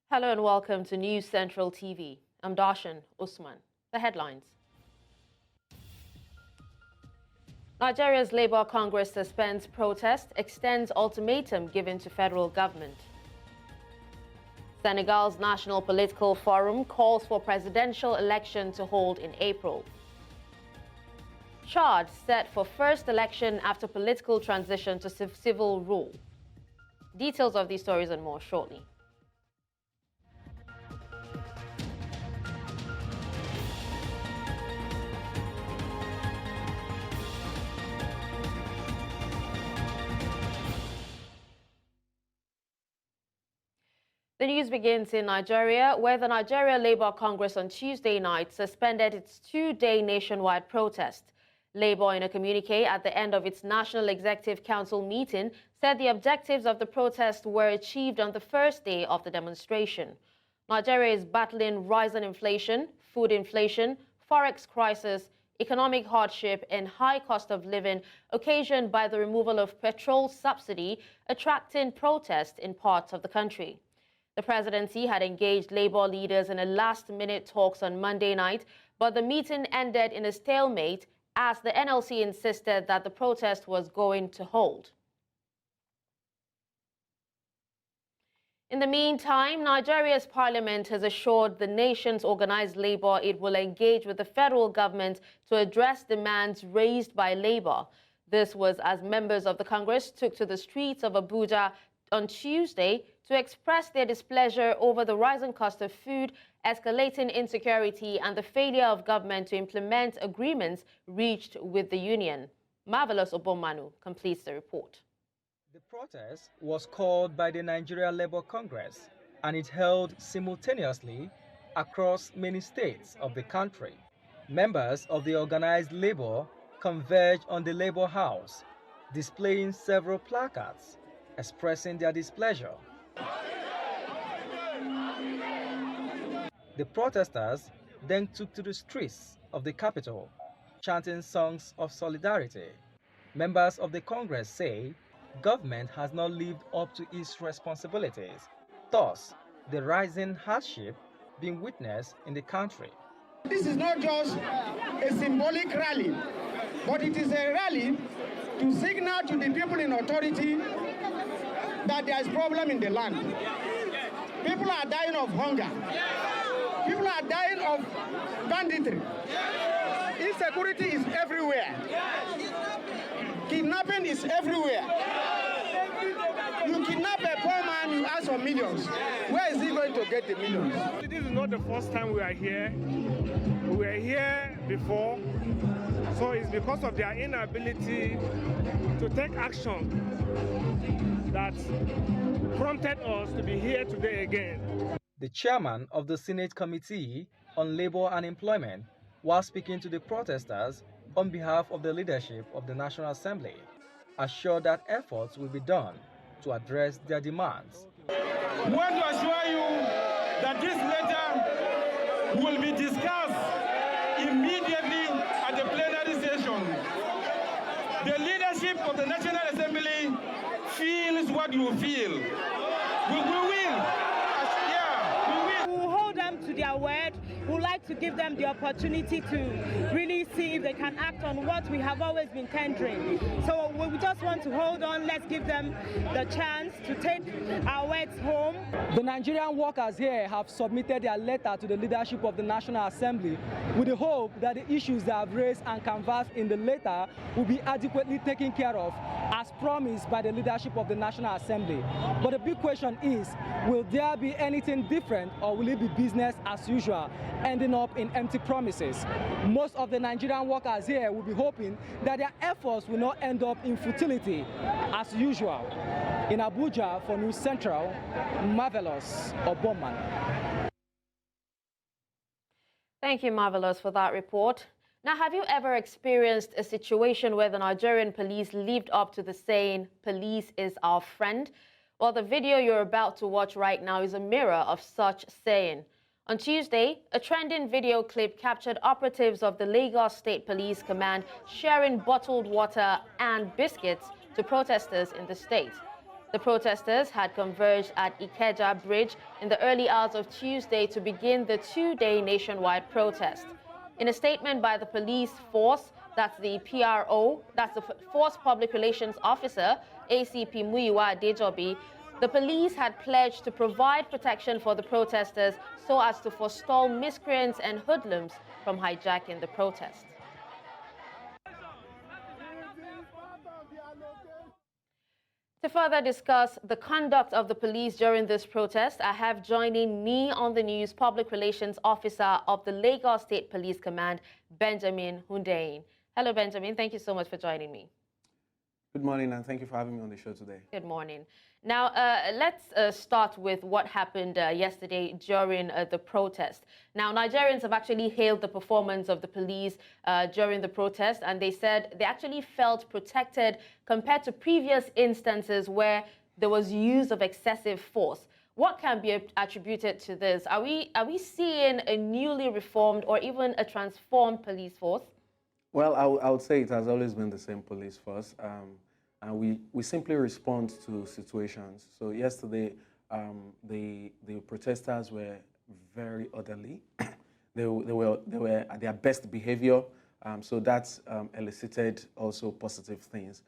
Hello and welcome to News Central TV. I'm Darshan Usman. The headlines. Nigeria's Labour Congress suspends protest, extends ultimatum given to federal government. Senegal's National Political Forum calls for presidential election to hold in April. Chad set for first election after political transition to civil rule. Details of these stories and more shortly. The news begins in Nigeria, where the Nigeria Labour Congress on Tuesday night suspended its two-day nationwide protest. Labour, in a communique at the end of its National Executive Council meeting, said the objectives of the protest were achieved on the first day of the demonstration. Nigeria is battling rising inflation, food inflation, forex crisis, economic hardship, and high cost of living occasioned by the removal of petrol subsidy, attracting protest in parts of the country. The presidency had engaged Labour leaders in a last-minute talks on Monday night, but the meeting ended in a stalemate as the NLC insisted that the protest was going to hold. In the meantime, Nigeria's parliament has assured the nation's organised labour it will engage with the federal government to address demands raised by Labour. This was as members of the Congress took to the streets of Abuja on Tuesday to express their displeasure over the rising cost of food, escalating insecurity, and the failure of government to implement agreements reached with the union. Marvelous Obomanu completes the report. The protest was called by the Nigeria Labour Congress, and it held simultaneously across many states of the country. Members of the organized labor converged on the Labour House, displaying several placards expressing their displeasure. The protesters then took to the streets of the capital, chanting songs of solidarity. Members of the Congress say government has not lived up to its responsibilities, thus the rising hardship being witnessed in the country. This is not just a symbolic rally, but it is a rally to signal to the people in authority that there is problem in the land. People are dying of hunger. People are dying of banditry. Insecurity is everywhere. Kidnapping is everywhere. You kidnap a poor man, you ask for millions. Where is he going to get the millions? This is not the first time we are here. We were here before. So it's because of their inability to take action that prompted us to be here today again. The chairman of the Senate Committee on Labor and Employment, while speaking to the protesters on behalf of the leadership of the National Assembly, assured that efforts will be done to address their demands. We want to assure you that this letter will be discussed immediately at the plenary session. The leadership of the National Assembly feels what you feel. We will. We will hold them to their word. We would like to give them the opportunity to really see if they can act on what we have always been tendering. So we just want to hold on. Let's give them the chance to take our words home. The Nigerian workers here have submitted their letter to the leadership of the National Assembly with the hope that the issues they have raised and canvassed in the letter will be adequately taken care of as promised by the leadership of the National Assembly. But the big question is, will there be anything different or will it be business as usual, ending up in empty promises? Most of the Nigerian workers here will be hoping that their efforts will not end up in futility as usual. In Abuja for News Central, Marvelous Obomanu. Thank you, Marvelous, for that report. Now, have you ever experienced a situation where the Nigerian police lived up to the saying, "Police is our friend"? Well, the video you're about to watch right now is a mirror of such saying. On Tuesday, a trending video clip captured operatives of the Lagos State Police Command sharing bottled water and biscuits to protesters in the state. The protesters had converged at Ikeja Bridge in the early hours of Tuesday to begin the two-day nationwide protest. In a statement by the police force, that's the PRO, that's the Force Public Relations Officer, ACP Muyiwa Adejobi, the police had pledged to provide protection for the protesters so as to forestall miscreants and hoodlums from hijacking the protest. To further discuss the conduct of the police during this protest, I have joining me on the news Public Relations Officer of the Lagos State Police Command, Benjamin Hundeyin. Hello, Benjamin. Thank you so much for joining me. Good morning, and thank you for having me on the show today. Good morning. Now, let's start with what happened yesterday during the protest. Now, Nigerians have actually hailed the performance of the police during the protest, and they said they actually felt protected compared to previous instances where there was use of excessive force. What can be attributed to this? Are we seeing a newly reformed or even a transformed police force? Well, I would say it has always been the same police force. And we simply respond to situations. So yesterday, the protesters were very orderly. they were at their best behavior. So that elicited also positive things.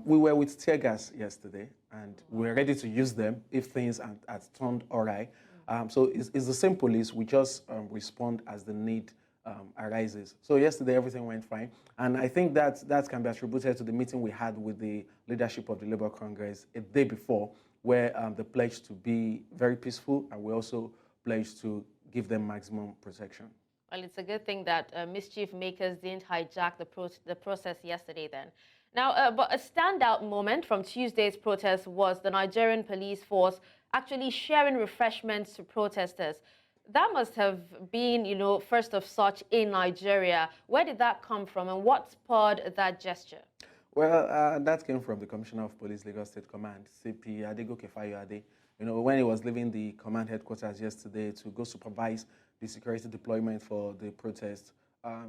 We were with tear gas yesterday, and we were ready to use them if things had turned awry. So it's the same police. We just respond as the need arises. So yesterday, everything went fine. And I think that can be attributed to the meeting we had with the leadership of the Labour Congress a day before, where they pledged to be very peaceful, and we also pledged to give them maximum protection. Well, it's a good thing that mischief makers didn't hijack the process yesterday then. Now, but a standout moment from Tuesday's protest was the Nigerian police force actually sharing refreshments to protesters. That must have been, first of such in Nigeria. Where did that come from, and what spurred that gesture? Well, that came from the Commissioner of Police, Lagos State Command, CP Adegoke Fayoade. When he was leaving the command headquarters yesterday to go supervise the security deployment for the protest,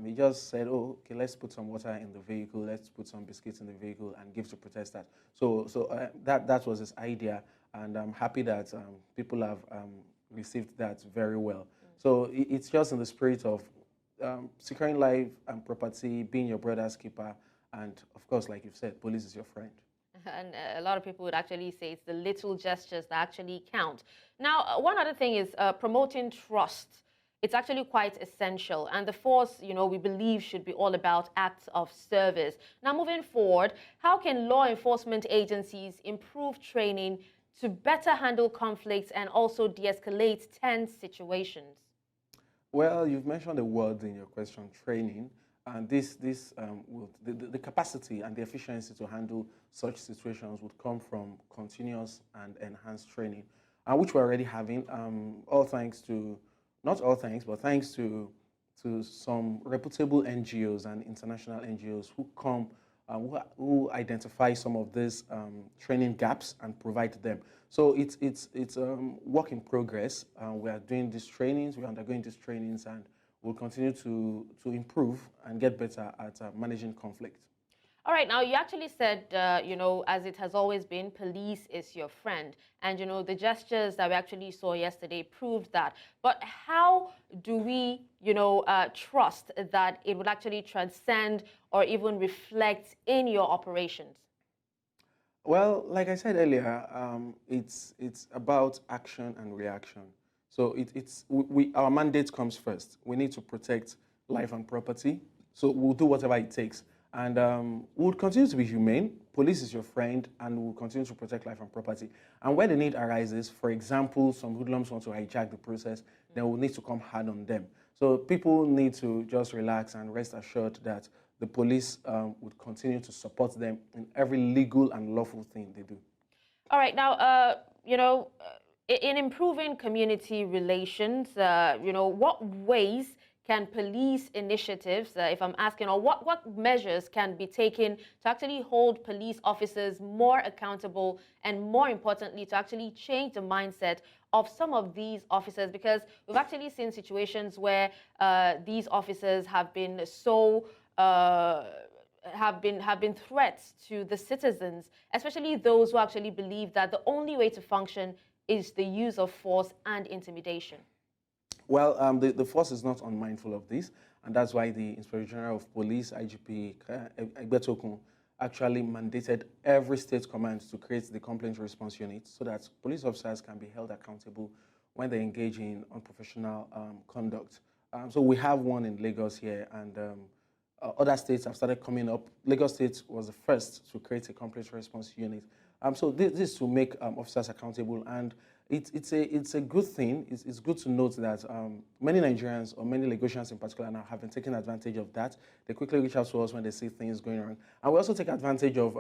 he just said, "Oh, okay, let's put some water in the vehicle, let's put some biscuits in the vehicle, and give to protesters." So that was his idea, and I'm happy that people have received that very well. So it's just in the spirit of securing life and property, being your brother's keeper, and of course, like you've said, police is your friend. And a lot of people would actually say it's the little gestures that actually count. Now, one other thing is promoting trust. It's actually quite essential, and the force, we believe, should be all about acts of service. Now, moving forward, how can law enforcement agencies improve training to better handle conflicts and also de-escalate tense situations? Well, you've mentioned the word in your question, training, and the capacity and the efficiency to handle such situations would come from continuous and enhanced training, which we're already having, not all thanks, but thanks to some reputable NGOs and international NGOs who come who identify some of these training gaps and provide them. So it's work in progress. We are doing these trainings, we're undergoing these trainings, and we'll continue to improve and get better at managing conflict. All right, now you actually said, as it has always been, police is your friend. And, the gestures that we actually saw yesterday proved that. But how do we, trust that it would actually transcend or even reflect in your operations? Well, like I said earlier, it's about action and reaction. So our mandate comes first. We need to protect life and property. So we'll do whatever it takes. And we'll continue to be humane. Police is your friend, and we'll continue to protect life and property. And where the need arises, for example, some hoodlums want to hijack the process, then we'll need to come hard on them. So people need to just relax and rest assured that the police would continue to support them in every legal and lawful thing they do. All right. Now, in improving community relations, what ways can police initiatives, if I'm asking, or what measures can be taken to actually hold police officers more accountable and, more importantly, to actually change the mindset of some of these officers? Because we've actually seen situations where these officers have been so have been threats to the citizens, especially those who actually believe that the only way to function is the use of force and intimidation? Well, the force is not unmindful of this, and that's why the Inspector General of Police, IGP Egbetokun, actually mandated every state command to create the complaint response unit so that police officers can be held accountable when they engage in unprofessional conduct. So we have one in Lagos here, and other states have started coming up. Lagos State was the first to create a complaint response unit. So this is to make officers accountable, and it's a good thing. It's good to note that many Nigerians, or many Lagosians in particular now, have been taking advantage of that. They quickly reach out to us when they see things going wrong. And we also take advantage of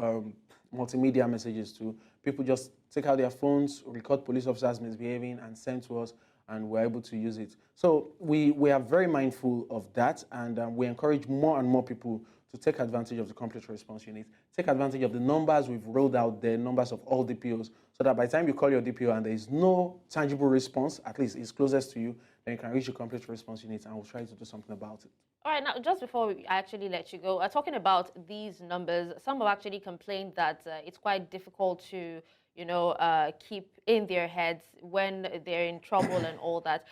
multimedia messages too. People just take out their phones, record police officers misbehaving, and send to us, and we're able to use it. So we are very mindful of that, and we encourage more and more people to take advantage of the complaint response unit, take advantage of the numbers we've rolled out there, numbers of all DPOs, so that by the time you call your DPO and there is no tangible response, at least it's closest to you, then you can reach the complaint response unit, and we'll try to do something about it. All right, now, just before we actually let you go, talking about these numbers, some have actually complained that it's quite difficult to, keep in their heads when they're in trouble and all that.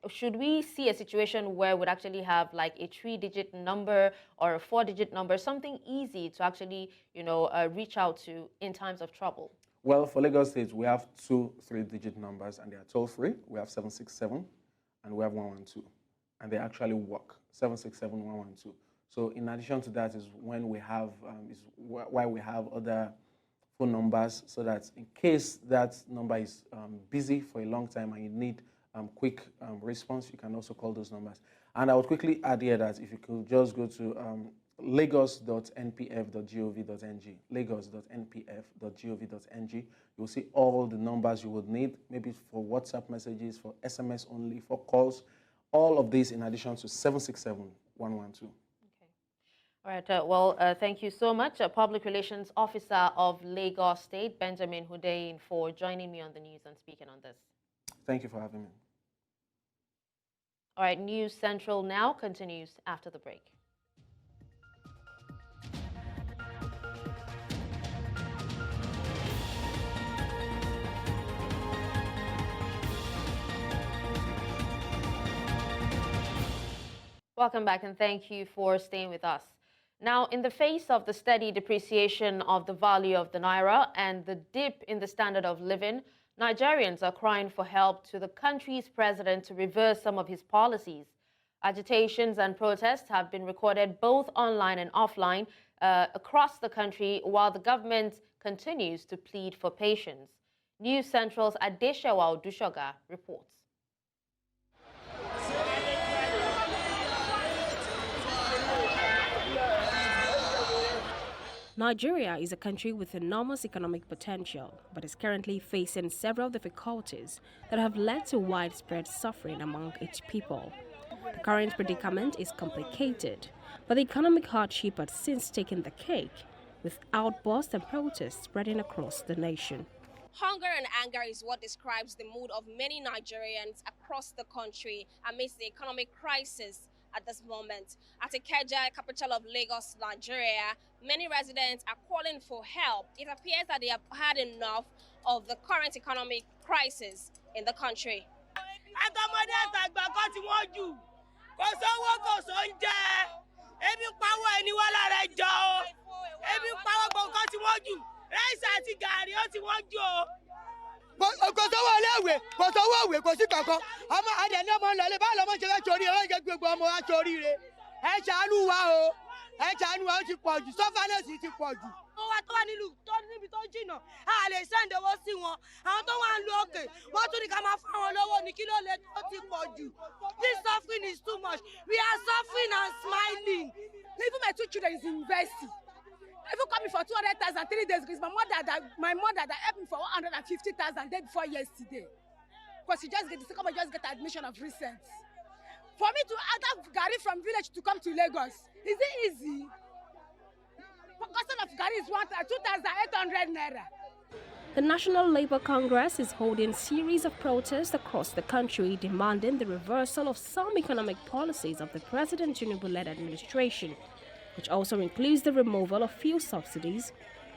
Should we see a situation where we'd actually have like a 3-digit number or a 4-digit number, something easy to actually, reach out to in times of trouble? Well, for Lagos State, we have 2 3-digit numbers, and they are toll-free. We have 767, and we have 112, and they actually work, 767, 112. So in addition to that is when we have, is why we have other phone numbers, so that in case that number is busy for a long time and you need quick response, you can also call those numbers. And I would quickly add here that if you could just go to lagos.npf.gov.ng, lagos.npf.gov.ng, you'll see all the numbers you would need, maybe for WhatsApp messages, for SMS only, for calls, all of these in addition to 767 112. All right. Thank you so much, Public Relations Officer of Lagos State, Benjamin Hundeyin, for joining me on the news and speaking on this. Thank you for having me. All right. News Central now continues after the break. Welcome back, and thank you for staying with us. Now, in the face of the steady depreciation of the value of the naira and the dip in the standard of living, Nigerians are crying for help to the country's president to reverse some of his policies. Agitations and protests have been recorded both online and offline across the country, while the government continues to plead for patience. News Central's Adeshawa Odushoga reports. Nigeria is a country with enormous economic potential, but is currently facing several difficulties that have led to widespread suffering among its people. The current predicament is complicated, but the economic hardship has since taken the cake, with outbursts and protests spreading across the nation. Hunger and anger is what describes the mood of many Nigerians across the country amidst the economic crisis at this moment. At Ikeja, capital of Lagos, Nigeria, many residents are calling for help. It appears that they have had enough of the current economic crisis in the country. This suffering is too much. We are suffering and smiling. Even my 2 children is in university. Even coming for 200,000 3 days because my mother that helped me for 150,000 day before yesterday. Because she just get admission of recent. For me to add Gary from village to come to Lagos, is it easy? Cost of Gary is 2,800 naira. The National Labour Congress is holding a series of protests across the country demanding the reversal of some economic policies of the President Tinubu-led administration. which also includes the removal of fuel subsidies,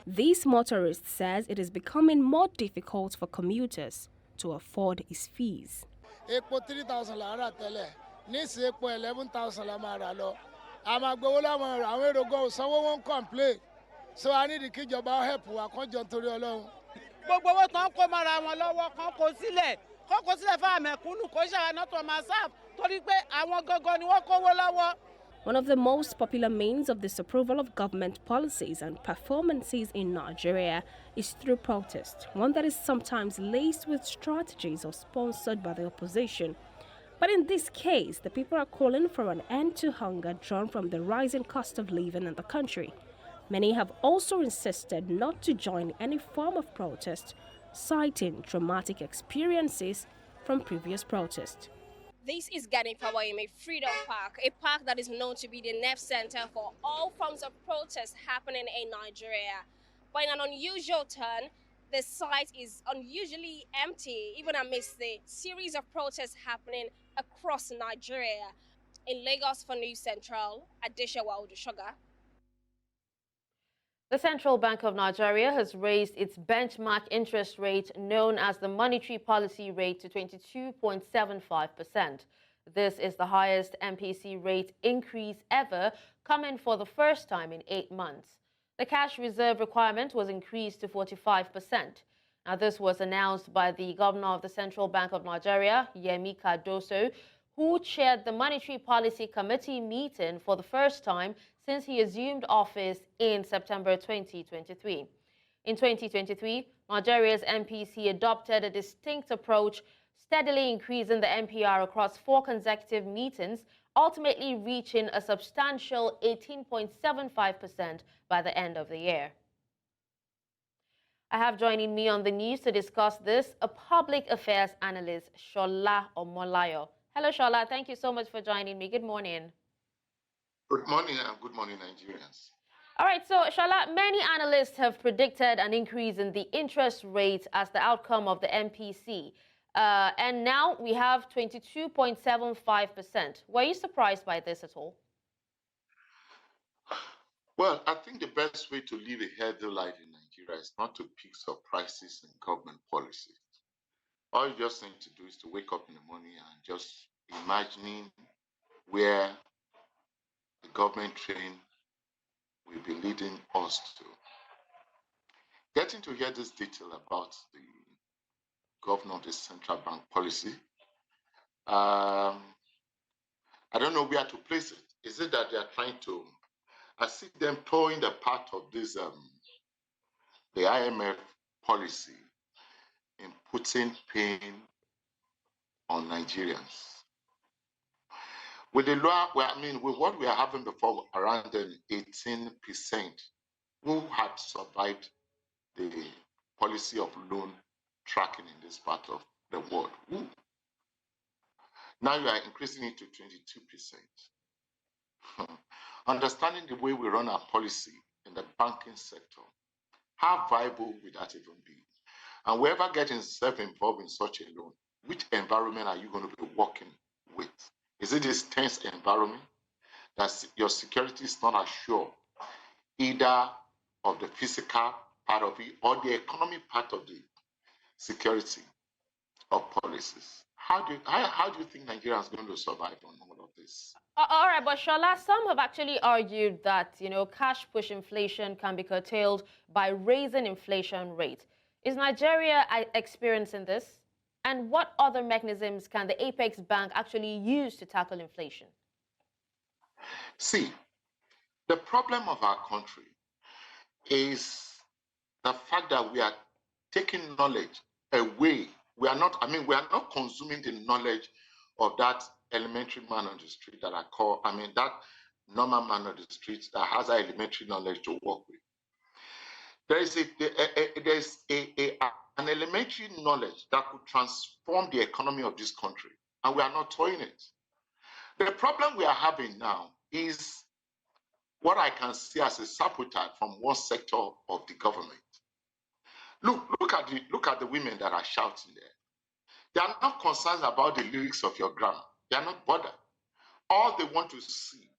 this motorist says it is becoming more difficult for commuters to afford his fees. Epo 3,000 la rà tẹ́lẹ̀, nísìnyí epo 11,000 la máa rà lọ. A máa gbowó láwọn àwọn èrò gan ò sanwó, wọn complain. So I need kíjọba help wa kán jọ nítorí Ọlọ́run. Gbogbo owó tán kó mọ́ra wọn lọ́wọ́ kan kó sílẹ̀ fún àmẹ̀kúnnù kó ṣàwọn náà tó máa sáàb torí pé àwọn gangan ni wọ́n kówó lọ́wọ́. One of the most popular means of disapproval of government policies and performances in Nigeria is through protest, one that is sometimes laced with strategies or sponsored by the opposition. But in this case, the people are calling for an end to hunger drawn from the rising cost of living in the country. Many have also insisted not to join any form of protest, citing traumatic experiences from previous protests. This is Garden Fawayeme Freedom Park, a park that is known to be the nerve center for all forms of protests happening in Nigeria. But in an unusual turn, the site is unusually empty, even amidst the series of protests happening across Nigeria. In Lagos for News Central, Adeshawa Odushoga. The Central Bank of Nigeria has raised its benchmark interest rate, known as the monetary policy rate, to 22.75%. This is the highest MPC rate increase ever, coming for the first time in 8 months. The cash reserve requirement was increased to 45%. Now, this was announced by the Governor of the Central Bank of Nigeria, Yemi Cardoso, who chaired the Monetary Policy Committee meeting for the first time since he assumed office in September 2023. In 2023, Nigeria's MPC adopted a distinct approach, steadily increasing the MPR across 4 consecutive meetings, ultimately reaching a substantial 18.75% by the end of the year. I have joining me on the news to discuss this, a public affairs analyst, Shola Omolayo. Hello, Shola. Thank you so much for joining me. Good morning. Good morning and good morning, Nigerians. All right, so Shola, many analysts have predicted an increase in the interest rate as the outcome of the MPC. And now we have 22.75%. Were you surprised by this at all? Well, I think the best way to live a healthy life in Nigeria is not to pick surprises in government policy. All you just need to do is to wake up in the morning and just imagining where the government train will be leading us to. Getting to hear this detail about the governor of the central bank policy, I don't know where to place it. Is it that they are trying to, I see them towing the part of this, the IMF policy in putting pain on Nigerians. With the law, with what we are having before, around 18% who had survived the policy of loan tracking in this part of the world. Who? Now you are increasing it to 22%. Understanding the way we run our policy in the banking sector, how viable would that even be? And whoever gets himself involved in such a loan, which environment are you going to be working with? Is it this tense environment that your security is not assured, either of the physical part of it or the economic part of the security of policies? How do you think Nigeria is going to survive on all of this? All right, but Shola, some have actually argued that, cash push inflation can be curtailed by raising inflation rate. Is Nigeria experiencing this? And what other mechanisms can the Apex Bank actually use to tackle inflation? See, the problem of our country is the fact that we are taking knowledge away. We are not consuming the knowledge of that elementary man on the street that that normal man on the street that has that elementary knowledge to work with. There is an elementary knowledge that could transform the economy of this country, and we are not toying it. The problem we are having now is what I can see as a sabotage from one sector of the government. Look at the women that are shouting there. They are not concerned about the lyrics of your grammar. They are not bothered. All they want to see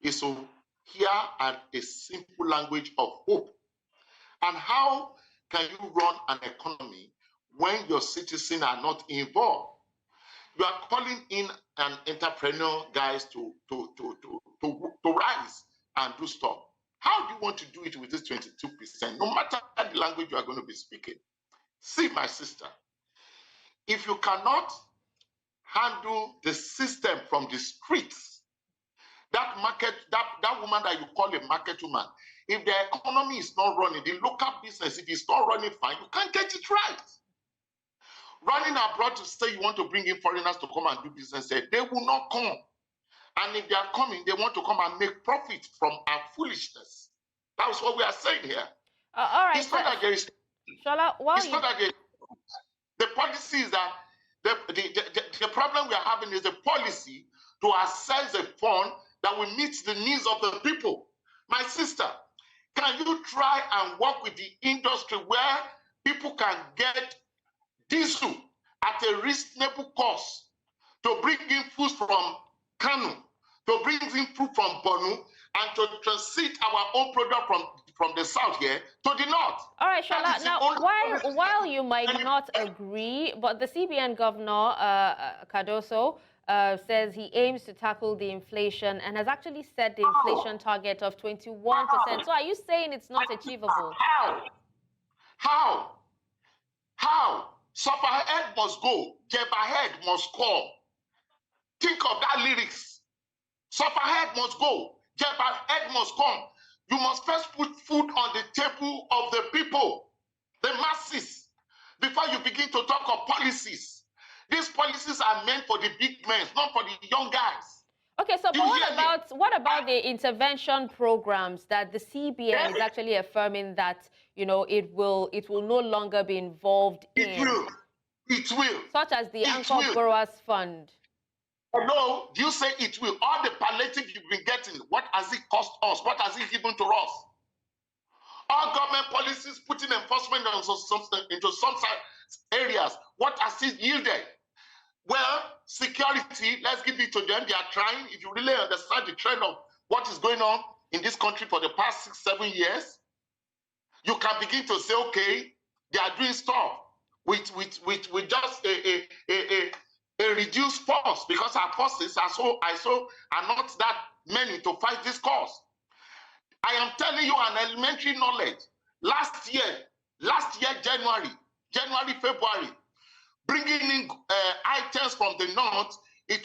is to Here are a simple language of hope. And how can you run an economy when your citizens are not involved? You are calling in an entrepreneur, guys, to rise and do stuff. How do you want to do it with this 22%? No matter the language you are going to be speaking. See, my sister, if you cannot handle the system from the streets, that woman that you call a market woman, if the economy is not running, the local business, if it's not running fine, you can't get it right. Running abroad to say you want to bring in foreigners to come and do business there, they will not come. And if they are coming, they want to come and make profit from our foolishness. That's what we are saying here. All right. It's not that there is. Shola, not that the policy is that the problem we are having is the policy to assess a fund that will meet the needs of the people. My sister, can you try and work with the industry where people can get diesel at a reasonable cost to bring in food from Kano, to bring in food from Borno, and to transit our own product from the south here to the north? All right, Shola, now, while you might not agree, but the CBN governor, Cardoso, says he aims to tackle the inflation and has actually set the inflation target of 21%. So are you saying it's not achievable? How? Suffer head must go, Jeba head must come. Think of that lyrics. Suffer head must go, Jeba head must come. You must first put food on the table of the people, the masses, before you begin to talk of policies. These policies are meant for the big men, not for the young guys. Okay, so but what about the intervention programs that the CBN is actually affirming that, you know, it will no longer be involved in? It will. Such as the Anchor Borrowers Fund. No, you say it will. All the palliative you've been getting, what has it cost us? What has it given to us? All government policies putting enforcement into some areas, what has it yielded? Well, security, let's give it to them. They are trying. If you really understand the trend of what is going on in this country for the past 6-7 years, you can begin to say, okay, they are doing stuff with just a reduced force, because our forces are not that many to fight this cause. I am telling you an elementary knowledge. Last year, January, February, bringing in items from the north, a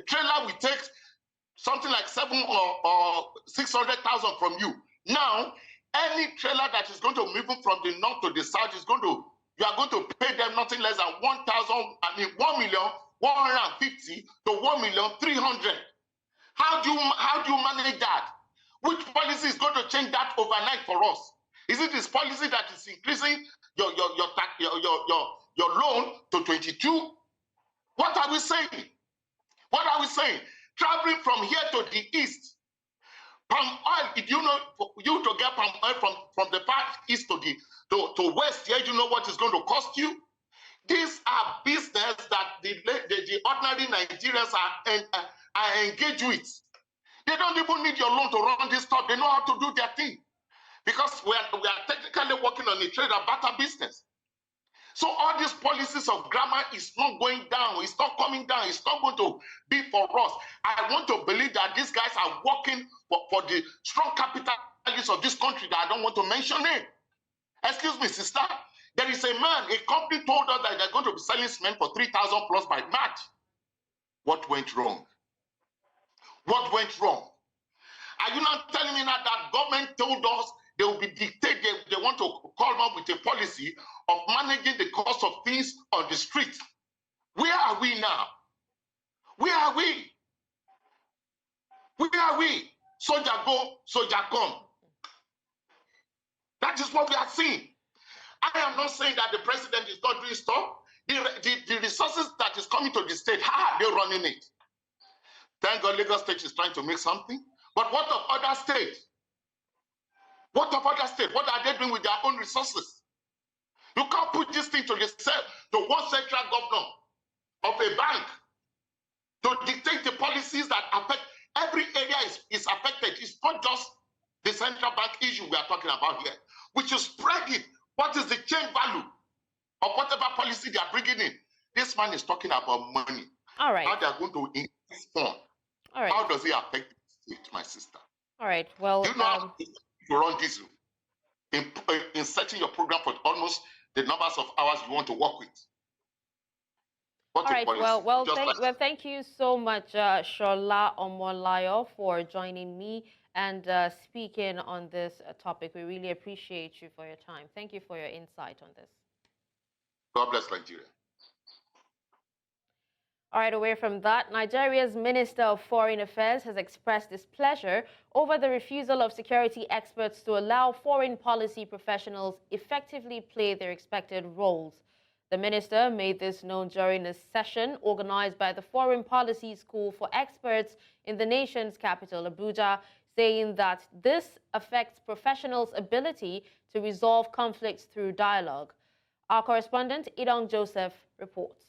trailer will take something like 700,000 or 600,000 from you. Now, any trailer that is going to move from the north to the south you are going to pay them nothing less than 1,150,000 to 1,300,000. How do you manage that? Which policy is going to change that overnight for us? Is it this policy that is increasing your loan to 22? What are we saying? What are we saying? Traveling from here to the east, palm oil, if you know, you to get palm oil from the far east to west, here, you know what it's going to cost you? These are business that the ordinary Nigerians are engaged with. They don't even need your loan to run this stuff. They know how to do their thing. Because we are technically working on a trade and barter business. So all these policies of grammar is not going down. It's not coming down. It's not going to be for us. I want to believe that these guys are working for the strong capitalists of this country that I don't want to mention name. Excuse me, sister. There is a man, a company told us that they're going to be selling cement for 3,000 plus by March. What went wrong? What went wrong? Are you not telling me that government told us they will be dictated, they want to come up with a policy of managing the cost of things on the street? Where are we now? Where are we? Where are we? Soldier go, soldier come. That is what we are seeing. I am not saying that the president is not doing stuff. The resources that is coming to the state, how are they running it? Thank God Lagos State is trying to make something. But what of other states? What of other states? What are they doing with their own resources? You can't put this thing to one central governor of a bank to dictate the policies that affect every area is affected. It's not just policy they are bringing in. This man is talking about money. All right. How they are going to increase fund. All right. How does it affect the state, my sister? All right. Well, you know how to run this in setting your program for almost the numbers of hours you want to work with. All right. Well, thank you so much, Shola Omolayo, for joining me and speaking on this topic. We really appreciate you for your time. Thank you for your insight on this. God bless Nigeria. All right, away from that, Nigeria's Minister of Foreign Affairs has expressed displeasure over the refusal of security experts to allow foreign policy professionals effectively play their expected roles. The minister made this known during a session organized by the Foreign Policy School for Experts in the nation's capital, Abuja, saying that this affects professionals' ability to resolve conflicts through dialogue. Our correspondent, Idong Joseph, reports.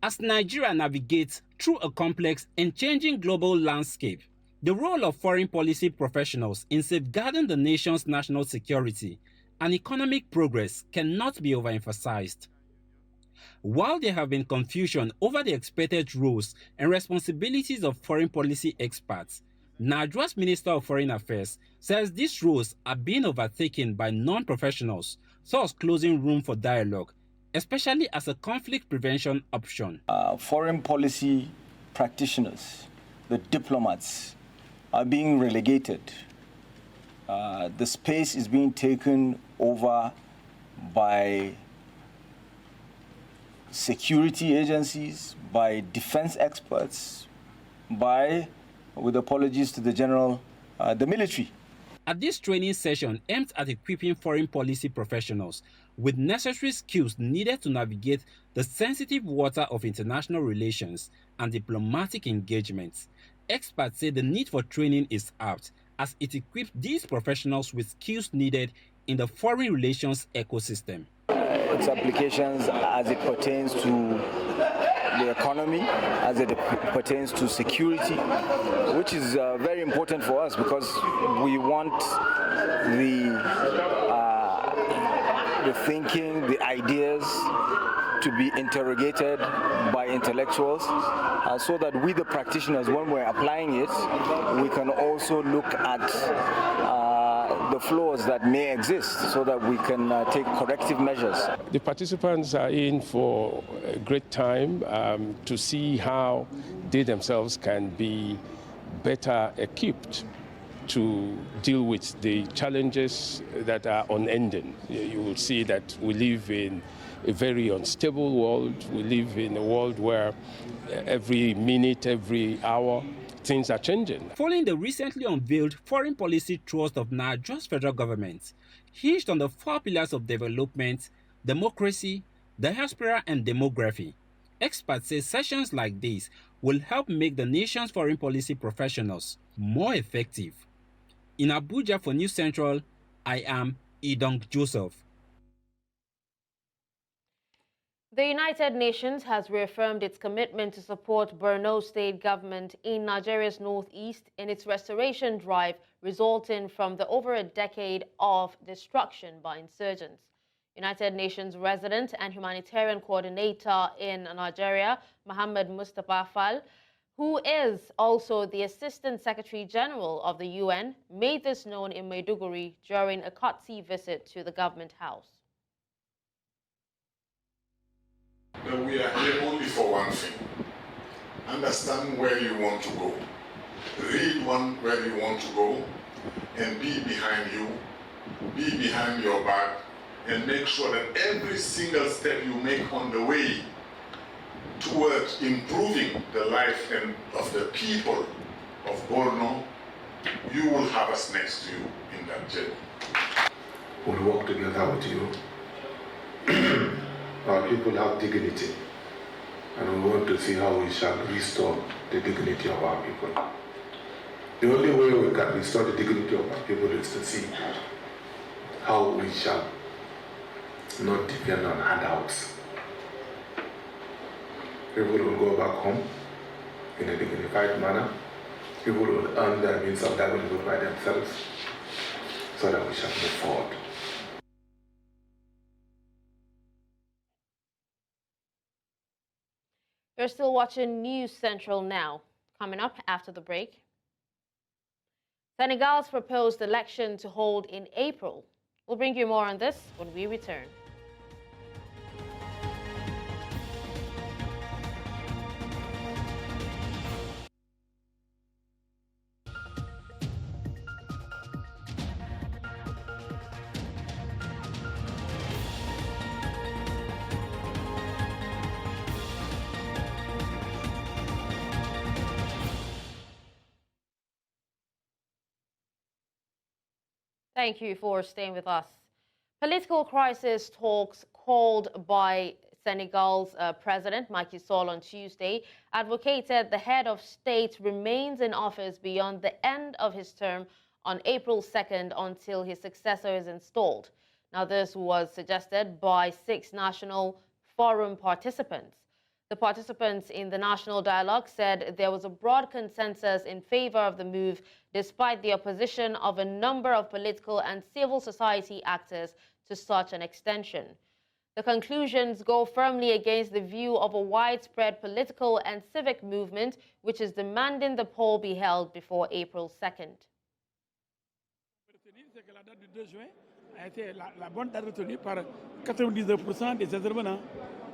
As Nigeria navigates through a complex and changing global landscape, the role of foreign policy professionals in safeguarding the nation's national security and economic progress cannot be overemphasized. While there have been confusion over the expected roles and responsibilities of foreign policy experts, Nigeria's Minister of Foreign Affairs says these roles are being overtaken by non-professionals, thus closing room for dialogue, especially as a conflict prevention option. Foreign policy practitioners, the diplomats, are being relegated. The space is being taken over by security agencies, by defense experts, by, with apologies to the general, the military. At this training session aimed at equipping foreign policy professionals with necessary skills needed to navigate the sensitive water of international relations and diplomatic engagements, experts say the need for training is apt as it equips these professionals with skills needed in the foreign relations ecosystem. Its applications as it pertains to the economy, as it pertains to security, which is very important for us because we want the thinking, the ideas to be interrogated by intellectuals so that we, the practitioners, when we're applying it, we can also look at the flaws that may exist so that we can take corrective measures. The participants are in for a great time to see how they themselves can be better equipped to deal with the challenges that are unending. You will see that we live in a very unstable world. We live in a world where every minute, every hour, things are changing. Following the recently unveiled foreign policy trust of Nigeria's federal government, hinged on the 4 pillars of development, democracy, diaspora, and demography, experts say sessions like these will help make the nation's foreign policy professionals more effective. In Abuja for News Central, I am Idong Joseph. The United Nations has reaffirmed its commitment to support Borno State government in Nigeria's northeast in its restoration drive resulting from the over a decade of destruction by insurgents. United Nations resident and humanitarian coordinator in Nigeria, Mohammed Mustafa Fall, who is also the Assistant Secretary General of the UN, made this known in Maiduguri during a courtesy visit to the government house. That we are here only for one thing. Understand where you want to go. Read where you want to go and be behind you, be behind your back, and make sure that every single step you make on the way towards improving the life of the people of Borno, you will have us next to you in that journey. We'll work together with you. Our people have dignity, and we want to see how we shall restore the dignity of our people. The only way we can restore the dignity of our people is to see how we shall not depend on handouts. People will go back home in a dignified manner. People will earn their means of livelihood by themselves so that we shall move forward. You're still watching News Central now. Coming up after the break, Senegal's proposed election to hold in April. We'll bring you more on this when we return. Thank you for staying with us. Political crisis talks called by Senegal's President Macky Sall on Tuesday advocated the head of state remains in office beyond the end of his term on April 2nd until his successor is installed. Now, this was suggested by 6 National Forum participants. The participants in the national dialogue said there was a broad consensus in favor of the move, despite the opposition of a number of political and civil society actors to such an extension. The conclusions go firmly against the view of a widespread political and civic movement, which is demanding the poll be held before April 2nd. La date du 2 juin a été la bonne date retenue par 99% des intervenants.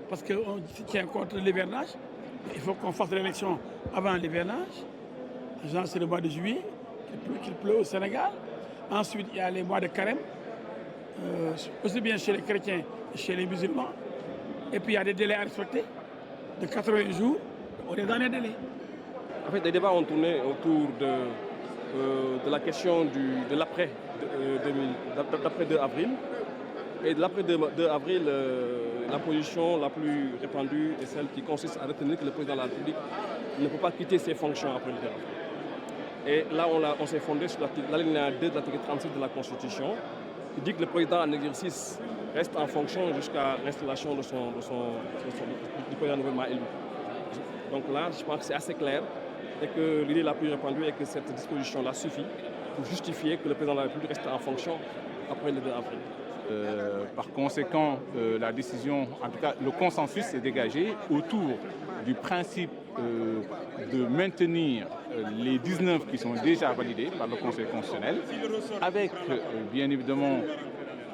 Parce qu'on tient compte de l'hivernage. Il faut qu'on fasse l'élection avant l'hivernage. C'est le mois de juillet, qu'il pleut au Sénégal. Ensuite, il y a les mois de carême, aussi bien chez les chrétiens que chez les musulmans. Et puis, il y a des délais à respecter, de 80 jours. On est dans les délais. En fait, les débats ont tourné autour de la question de l'après 2 avril. Et de l'après 2 avril, la position la plus répandue est celle qui consiste à retenir que le président de la République ne peut pas quitter ses fonctions après le 2 avril. Et là, on s'est fondé sur l'alinéa 2 de l'article 36 de la Constitution, qui dit que le président en exercice reste en fonction jusqu'à l'installation du président nouvellement élu. Donc là, je pense que c'est assez clair et que l'idée la plus répandue est que cette disposition-là suffit pour justifier que le président de la République reste en fonction après le 2 avril. Par conséquent, la décision, en tout cas le consensus s'est dégagé autour du principe de maintenir les 19 qui sont déjà validés par le Conseil constitutionnel, avec bien évidemment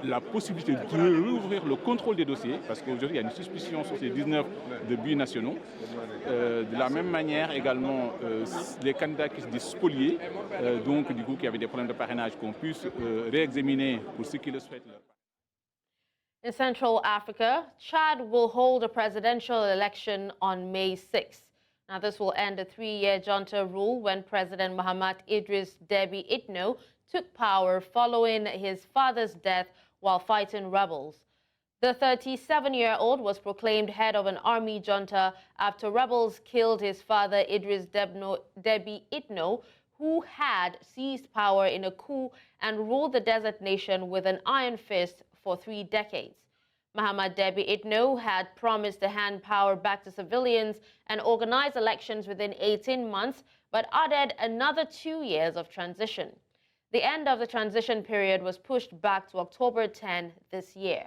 la possibilité de rouvrir le contrôle des dossiers, parce qu'aujourd'hui il y a une suspicion sur ces 19 de buts nationaux. De la même manière également, les candidats qui se disent spoliés, donc du coup qui avaient des problèmes de parrainage, qu'on puisse réexaminer pour ceux qui le souhaitent. In Central Africa, Chad will hold a presidential election on May 6th. Now, this will end a 3-year junta rule when President Mahamat Idris Deby Itno took power following his father's death while fighting rebels. The 37-year-old was proclaimed head of an army junta after rebels killed his father Idris Deby Itno, who had seized power in a coup and ruled the desert nation with an iron fist for 3 decades. Mahamat Deby Itno had promised to hand power back to civilians and organize elections within 18 months, but added another 2 years of transition. The end of the transition period was pushed back to October 10 this year.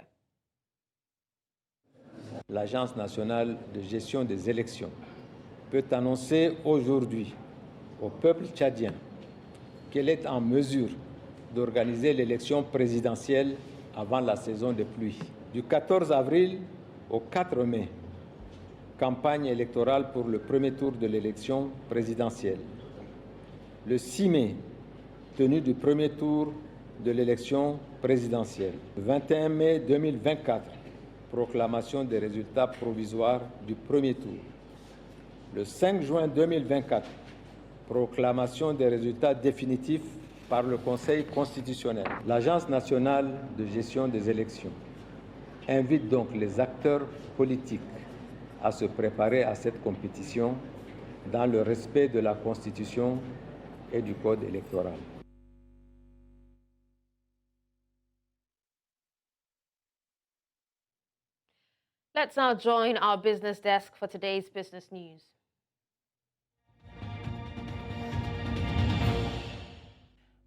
L'Agence nationale de gestion des élections peut annoncer aujourd'hui au peuple tchadien qu'elle est en mesure d'organiser l'élection présidentielle avant la saison des pluies. Du 14 avril au 4 mai, campagne électorale pour le premier tour de l'élection présidentielle. Le 6 mai, tenue du premier tour de l'élection présidentielle. Le 21 mai 2024, proclamation des résultats provisoires du premier tour. Le 5 juin 2024, proclamation des résultats définitifs par le Conseil constitutionnel. L'Agence nationale de gestion des élections invite donc les acteurs politiques à se préparer à cette compétition dans le respect de la Constitution et du Code électoral. Let's now join our business desk for today's business news.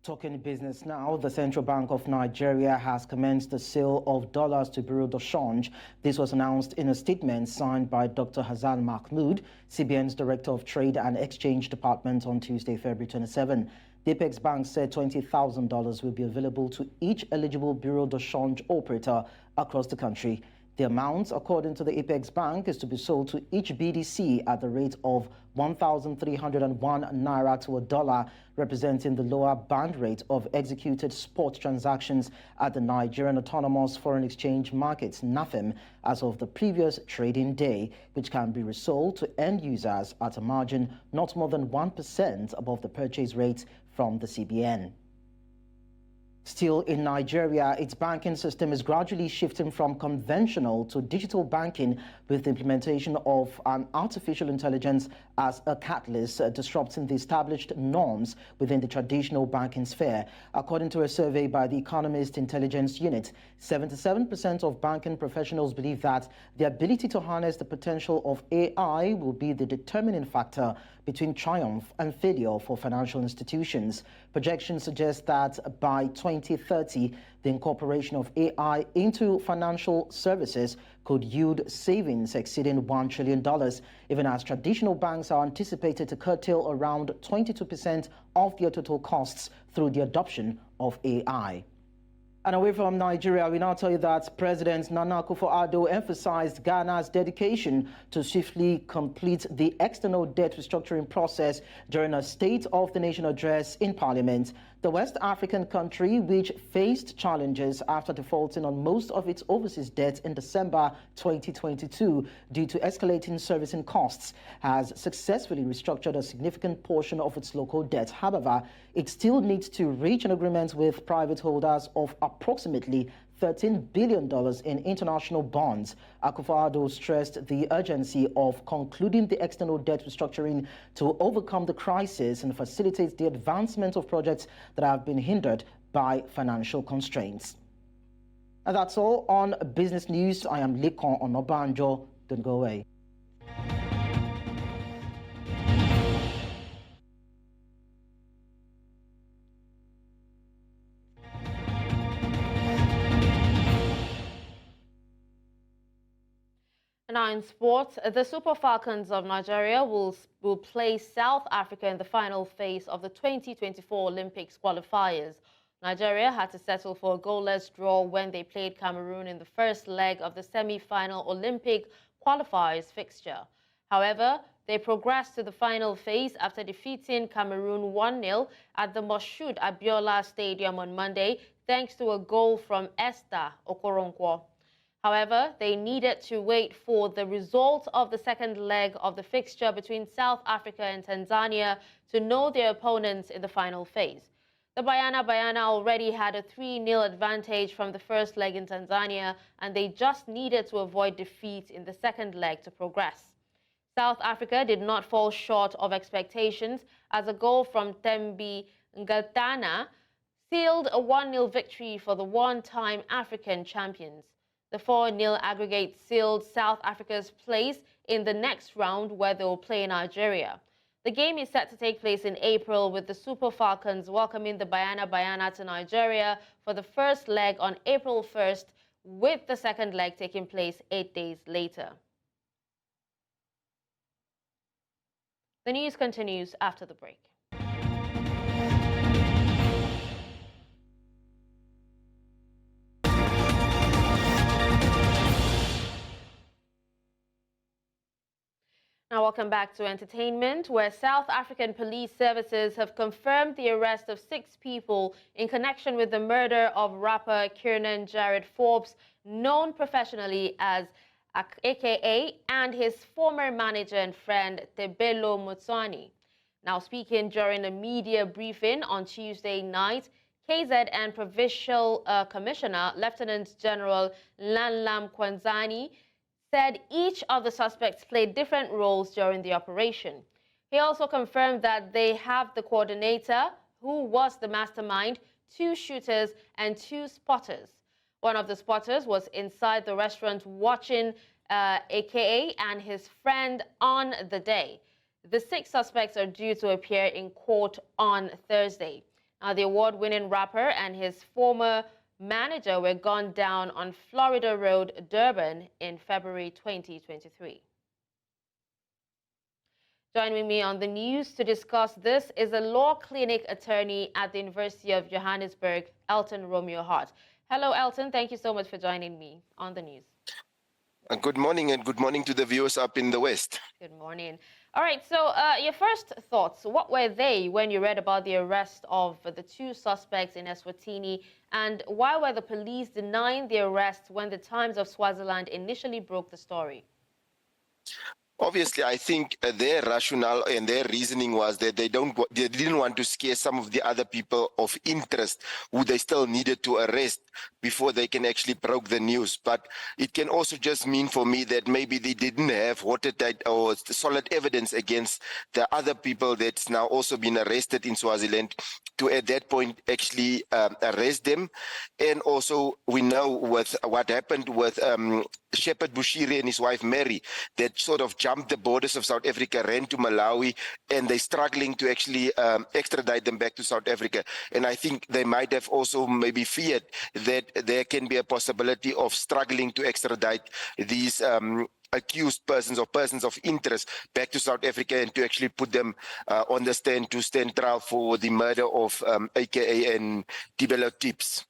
Talking business now, the Central Bank of Nigeria has commenced the sale of dollars to Bureau de Change. This was announced in a statement signed by Dr. Hassan Mahmoud, CBN's Director of Trade and Exchange Department, on Tuesday, February 27. The Apex Bank said $20,000 will be available to each eligible Bureau de Change operator across the country. The amount, according to the Apex Bank, is to be sold to each BDC at the rate of 1,301 naira to a dollar, representing the lower band rate of executed spot transactions at the Nigerian Autonomous Foreign Exchange Markets, NAFEM, as of the previous trading day, which can be resold to end users at a margin not more than 1% above the purchase rate from the CBN. Still in Nigeria, its banking system is gradually shifting from conventional to digital banking with the implementation of an artificial intelligence as a catalyst, disrupting the established norms within the traditional banking sphere. According to a survey by the Economist Intelligence Unit, 77% of banking professionals believe that the ability to harness the potential of AI will be the determining factor between triumph and failure for financial institutions. Projections suggest that by 2030, the incorporation of AI into financial services could yield savings exceeding $1 trillion, even as traditional banks are anticipated to curtail around 22% of their total costs through the adoption of AI. And away from Nigeria, we now tell you that President Nana Akufo-Addo emphasized Ghana's dedication to swiftly complete the external debt restructuring process during a State of the Nation address in Parliament. The West African country, which faced challenges after defaulting on most of its overseas debt in December 2022 due to escalating servicing costs, has successfully restructured a significant portion of its local debt. However, it still needs to reach an agreement with private holders of approximately $13 billion in international bonds. Akufo-Addo stressed the urgency of concluding the external debt restructuring to overcome the crisis and facilitate the advancement of projects that have been hindered by financial constraints. And that's all on business news. I am Lekon Onobanjo. Don't go away. Now in sports, the Super Falcons of Nigeria will play South Africa in the final phase of the 2024 Olympics qualifiers. Nigeria had to settle for a goalless draw when they played Cameroon in the first leg of the semi-final Olympic qualifiers fixture. However, they progressed to the final phase after defeating Cameroon 1-0 at the Moshood Abiola Stadium on Monday, thanks to a goal from Esther Okoronkwo. However, they needed to wait for the result of the second leg of the fixture between South Africa and Tanzania to know their opponents in the final phase. The Banyana already had a 3-0 advantage from the first leg in Tanzania, and they just needed to avoid defeat in the second leg to progress. South Africa did not fall short of expectations as a goal from Thembi Ngatana sealed a 1-0 victory for the one-time African champions. The 4-0 aggregate sealed South Africa's place in the next round, where they will play Nigeria. The game is set to take place in April, with the Super Falcons welcoming the Banyana to Nigeria for the first leg on April 1st, with the second leg taking place 8 days later. The news continues after the break. Now, welcome back to entertainment, where South African police services have confirmed the arrest of 6 people in connection with the murder of rapper Kiernan Jared Forbes, known professionally as AKA, and his former manager and friend Tebelo Motswani. Now, speaking during a media briefing on Tuesday night, KZN Provincial Commissioner Lieutenant General Lanlam Kwanzani said each of the suspects played different roles during the operation. He also confirmed that they have the coordinator, who was the mastermind, 2 shooters, and 2 spotters. One of the spotters was inside the restaurant watching AKA and his friend on the day. The 6 suspects are due to appear in court on Thursday. The award-winning rapper and his former manager were gunned down on Florida Road, Durban in February 2023. Joining me on the news to discuss this is a law clinic attorney at the University of Johannesburg, Elton Romeo Hart. Hello, Elton. Thank you so much for joining me on the news. Good morning, and good morning to the viewers up in the West. Good morning. All right, so your first thoughts, what were they when you read about the arrest of the two suspects in Eswatini, and why were the police denying the arrest when the Times of Swaziland initially broke the story? Obviously, I think their rationale and their reasoning was that they didn't want to scare some of the other people of interest who they still needed to arrest before they can actually broke the news. But it can also just mean for me that maybe they didn't have watertight or solid evidence against the other people that's now also been arrested in Swaziland to at that point actually arrest them. And also we know with what happened with Shepherd Bushiri and his wife Mary, that sort of jumped the borders of South Africa, ran to Malawi, and they're struggling to actually extradite them back to South Africa. And I think they might have also maybe feared that there can be a possibility of struggling to extradite these accused persons or persons of interest back to South Africa and to actually put them on the stand to stand trial for the murder of AKA and Tibelo Tips.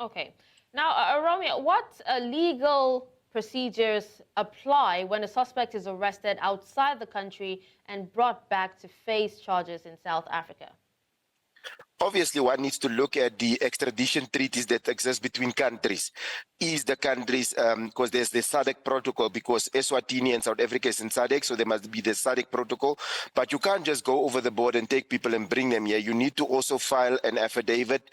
Okay. Now, Romeo, what legal procedures apply when a suspect is arrested outside the country and brought back to face charges in South Africa? Obviously, one needs to look at the extradition treaties that exist between countries. Is the countries, because there's the SADC protocol, because Eswatini and South Africa is in SADC, so there must be the SADC protocol. But you can't just go over the border and take people and bring them here. You need to also file an affidavit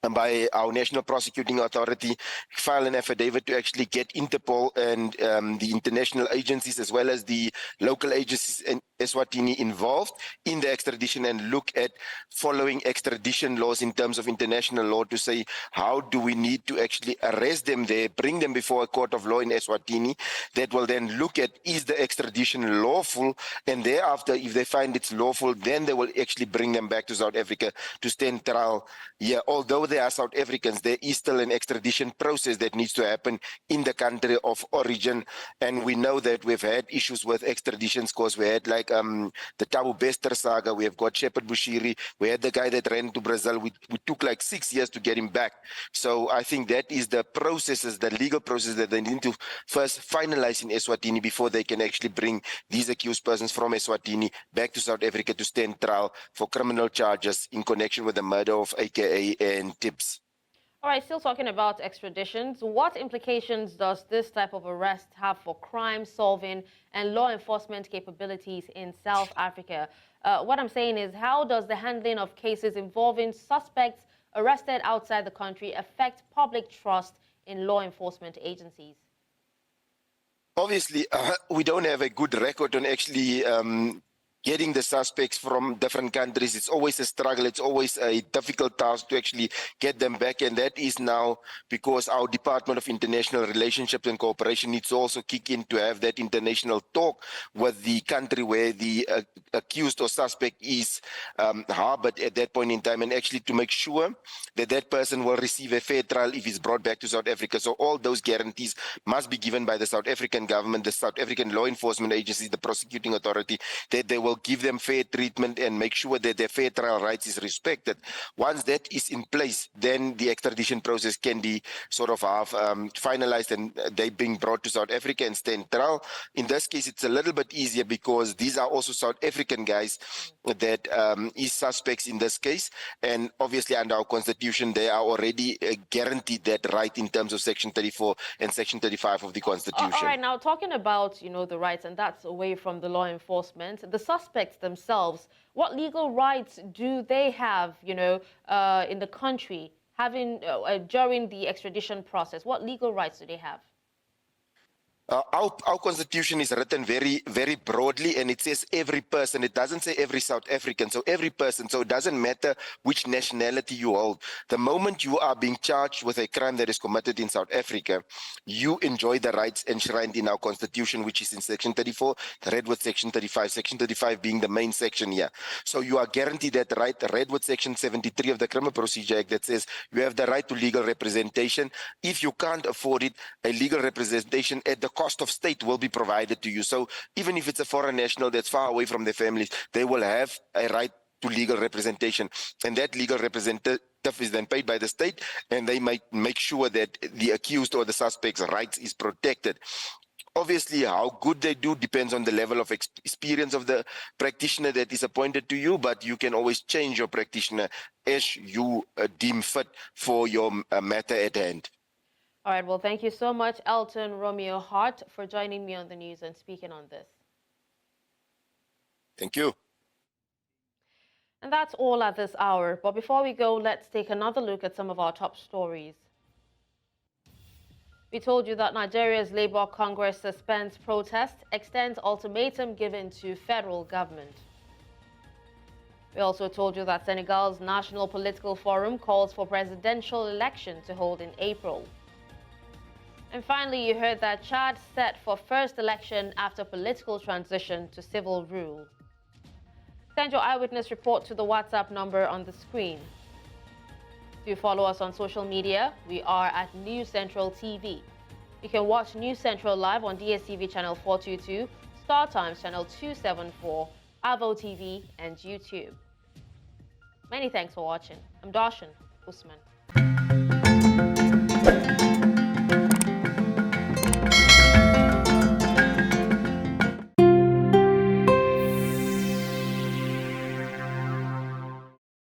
by our National Prosecuting Authority, file an affidavit to actually get Interpol and the international agencies as well as the local agencies in Eswatini involved in the extradition and look at following extradition laws in terms of international law to say how do we need to actually arrest them there, bring them before a court of law in Eswatini that will then look at is the extradition lawful, and thereafter if they find it's lawful then they will actually bring them back to South Africa to stand trial. Yeah, although they are South Africans, there is still an extradition process that needs to happen in the country of origin. And we know that we've had issues with extraditions because we had like the Thabo Bester saga, we have got Shepherd Bushiri, we had the guy that ran to Brazil, we took like 6 years to get him back. So I think that is the processes, the legal process that they need to first finalize in Eswatini before they can actually bring these accused persons from Eswatini back to South Africa to stand trial for criminal charges in connection with the murder of AKA and Tips. All right, still talking about extraditions, what implications does this type of arrest have for crime solving and law enforcement capabilities in South Africa? What I'm saying is, how does the handling of cases involving suspects arrested outside the country affect public trust in law enforcement agencies? Obviously, we don't have a good record on actually getting the suspects from different countries. It's always a struggle. It's always a difficult task to actually get them back. And that is now because our Department of International Relationships and Cooperation needs to also kick in to have that international talk with the country where the accused or suspect is harbored at that point in time, and actually to make sure that that person will receive a fair trial if he's brought back to South Africa. So all those guarantees must be given by the South African government, the South African law enforcement agencies, the prosecuting authority, that they will give them fair treatment and make sure that their fair trial rights is respected. Once that is in place, then the extradition process can be sort of finalized and they being brought to South Africa and stand trial. In this case, it's a little bit easier because these are also South African guys that is suspects in this case. And obviously under our constitution, they are already guaranteed that right in terms of Section 34 and Section 35 of the Constitution. All right, now talking about, the rights, and that's away from the law enforcement, the suspects themselves, what legal rights do they have, in the country, having during the extradition process? What legal rights do they have? Our constitution is written very, very broadly, and it says every person. It doesn't say every South African. So every person. So it doesn't matter which nationality you hold. The moment you are being charged with a crime that is committed in South Africa, you enjoy the rights enshrined in our constitution, which is in Section 34, read with Section 35. Section 35 being the main section here. So you are guaranteed that right, read with Section 73 of the Criminal Procedure Act, that says you have the right to legal representation. If you can't afford it, a legal representation at the cost of state will be provided to you. So even if it's a foreign national that's far away from their families, they will have a right to legal representation. And that legal representative is then paid by the state, and they might make sure that the accused or the suspect's rights is protected. Obviously, how good they do depends on the level of experience of the practitioner that is appointed to you, but you can always change your practitioner as you deem fit for your matter at hand. All right, well, thank you so much, Elton Romeo Hart, for joining me on the news and speaking on this. Thank you. And that's all at this hour. But before we go, let's take another look at some of our top stories. We told you that Nigeria's Labour Congress suspends protest, extends ultimatum given to federal government. We also told you that Senegal's National Political Forum calls for presidential election to hold in April. And finally, you heard that Chad set for first election after political transition to civil rule. Send your eyewitness report to the WhatsApp number on the screen. Do follow us on social media. We are at News Central TV. You can watch News Central live on DSTV channel 422, Star Times channel 274, Avo TV, and YouTube. Many thanks for watching. I'm Darshan Usman.